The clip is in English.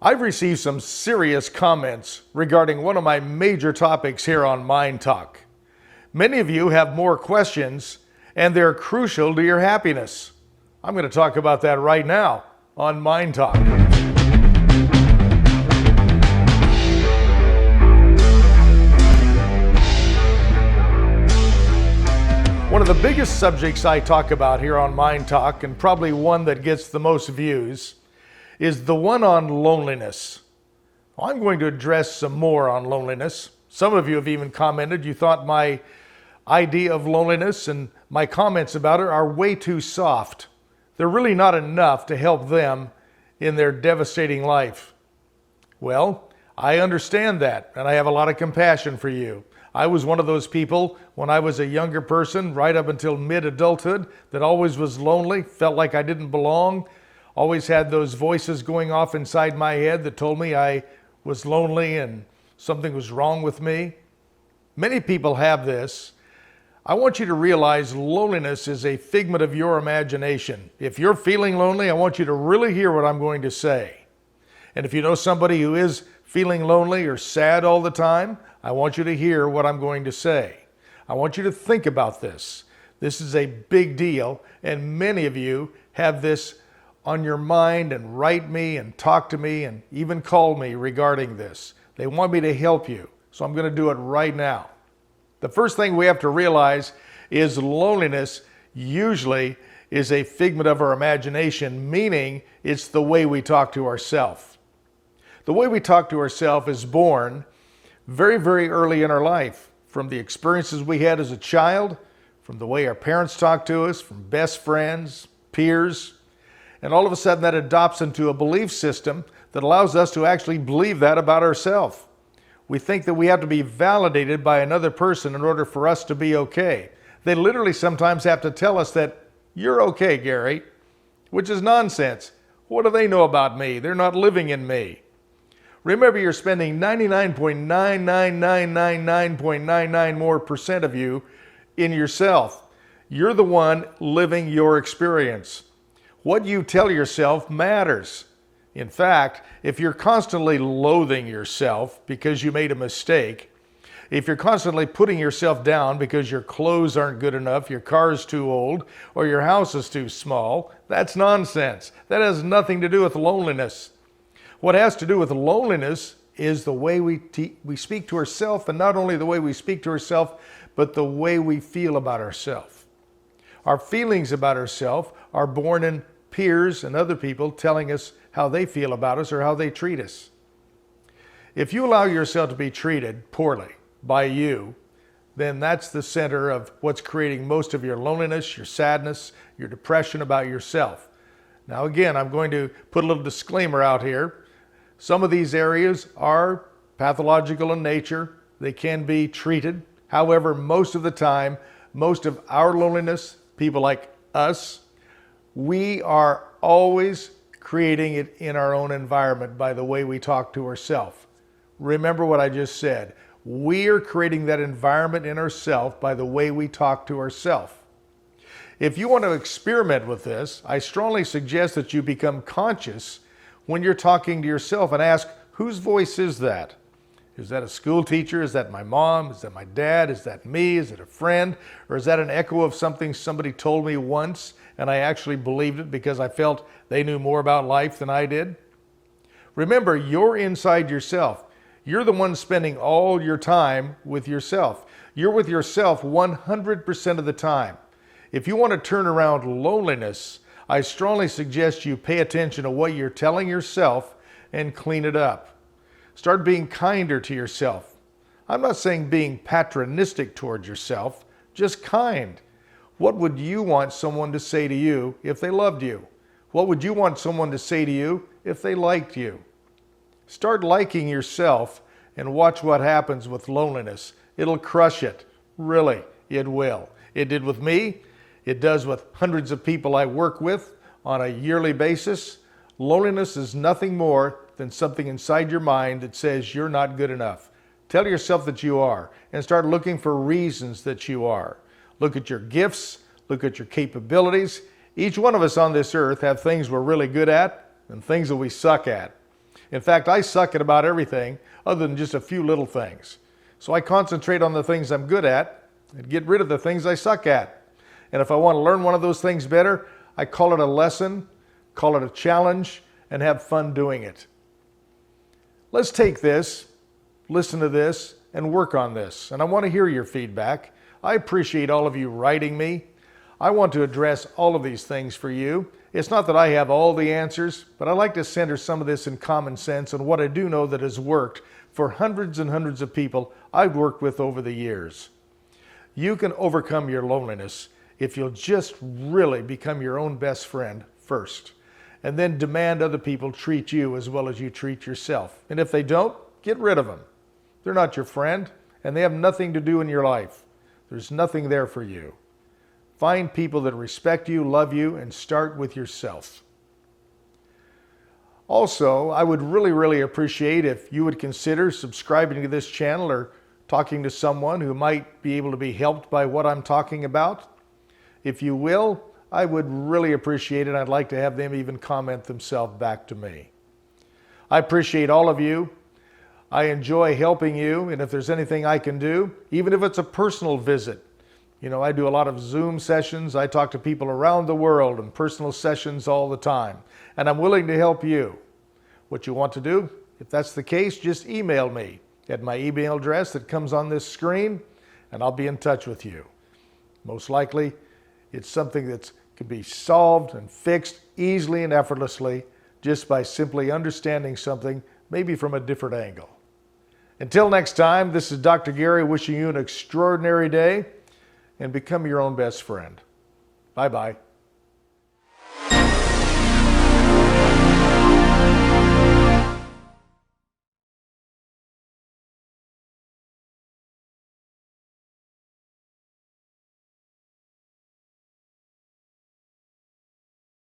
I've received some serious comments regarding one of my major topics here on Mind Talk. Many of you have more questions, and they're crucial to your happiness. I'm going to talk about that right now on Mind Talk. One of the biggest subjects I talk about here on Mind Talk, and probably one that gets the most views, is the one on loneliness. I'm going to address some more on loneliness. Some of you have even commented you thought my idea of loneliness and my comments about it are way too soft. They're really not enough to help them in their devastating life. Well, I understand that, and I have a lot of compassion for you. I was one of those people when I was a younger person, right up until mid-adulthood, that always was lonely, felt like I didn't belong, always had those voices going off inside my head that told me I was lonely and something was wrong with me. Many people have this. I want you to realize loneliness is a figment of your imagination. If you're feeling lonely, I want you to really hear what I'm going to say. And if you know somebody who is feeling lonely or sad all the time, I want you to hear what I'm going to say. I want you to think about this. This is a big deal, and many of you have this on your mind and write me and talk to me and even call me regarding this. They want me to help you, so I'm going to do it right now. The first thing we have to realize is loneliness usually is a figment of our imagination, meaning it's the way we talk to ourselves. The way we talk to ourselves is born very, very early in our life, from the experiences we had as a child, from the way our parents talk to us, from best friends, peers, and all of a sudden that adopts into a belief system that allows us to actually believe that about ourselves. We think that we have to be validated by another person in order for us to be okay. They literally sometimes have to tell us that, "You're okay, Gary," which is nonsense. What do they know about me? They're not living in me. Remember, you're spending 99.99999.99 more percent of you in yourself. You're the one living your experience. What you tell yourself matters. In fact, if you're constantly loathing yourself because you made a mistake, if you're constantly putting yourself down because your clothes aren't good enough, your car's too old, or your house is too small, that's nonsense. That has nothing to do with loneliness. What has to do with loneliness is the way we speak to ourselves, and not only the way we speak to ourselves, but the way we feel about ourselves. Our feelings about ourselves are born in peers and other people telling us how they feel about us or how they treat us. If you allow yourself to be treated poorly by you, then that's the center of what's creating most of your loneliness, your sadness, your depression about yourself. Now again, I'm going to put a little disclaimer out here. Some of these areas are pathological in nature. They can be treated. However, most of the time, most of our loneliness, people like us, we are always creating it in our own environment by the way we talk to ourselves. Remember what I just said. We are creating that environment in ourselves by the way we talk to ourselves. If you want to experiment with this, I strongly suggest that you become conscious when you're talking to yourself and ask, whose voice is that? Is that a school teacher? Is that my mom? Is that my dad? Is that me? Is it a friend? Or is that an echo of something somebody told me once and I actually believed it because I felt they knew more about life than I did? Remember, you're inside yourself. You're the one spending all your time with yourself. You're with yourself 100% of the time. If you want to turn around loneliness, I strongly suggest you pay attention to what you're telling yourself and clean it up. Start being kinder to yourself. I'm not saying being patronistic towards yourself, just kind. What would you want someone to say to you if they loved you? What would you want someone to say to you if they liked you? Start liking yourself and watch what happens with loneliness. It'll crush it. Really, it will. It did with me. It does with hundreds of people I work with on a yearly basis. Loneliness is nothing more than something inside your mind that says you're not good enough. Tell yourself that you are, and start looking for reasons that you are. Look at your gifts, look at your capabilities. Each one of us on this earth have things we're really good at and things that we suck at. In fact, I suck at about everything other than just a few little things. So I concentrate on the things I'm good at and get rid of the things I suck at. And if I want to learn one of those things better, I call it a lesson, call it a challenge, and have fun doing it. Let's take this, listen to this, and work on this. And I want to hear your feedback. I appreciate all of you writing me. I want to address all of these things for you. It's not that I have all the answers, but I like to center some of this in common sense and what I do know that has worked for hundreds and hundreds of people I've worked with over the years. You can overcome your loneliness if you'll just really become your own best friend first, and then demand other people treat you as well as you treat yourself. And if they don't, get rid of them. They're not your friend, and they have nothing to do in your life. There's nothing there for you. Find people that respect you, love you, and start with yourself. Also, I would really appreciate if you would consider subscribing to this channel or talking to someone who might be able to be helped by what I'm talking about. If you will, I would really appreciate it. I'd like to have them even comment themselves back to me. I appreciate all of you. I enjoy helping you, and if there's anything I can do, even if it's a personal visit. You know, I do a lot of Zoom sessions. I talk to people around the world in personal sessions all the time, and I'm willing to help you. What you want to do, if that's the case, just email me at my email address that comes on this screen, and I'll be in touch with you. Most likely, it's something that can be solved and fixed easily and effortlessly just by simply understanding something, maybe from a different angle. Until next time, this is Dr. Gary wishing you an extraordinary day, and become your own best friend. Bye-bye.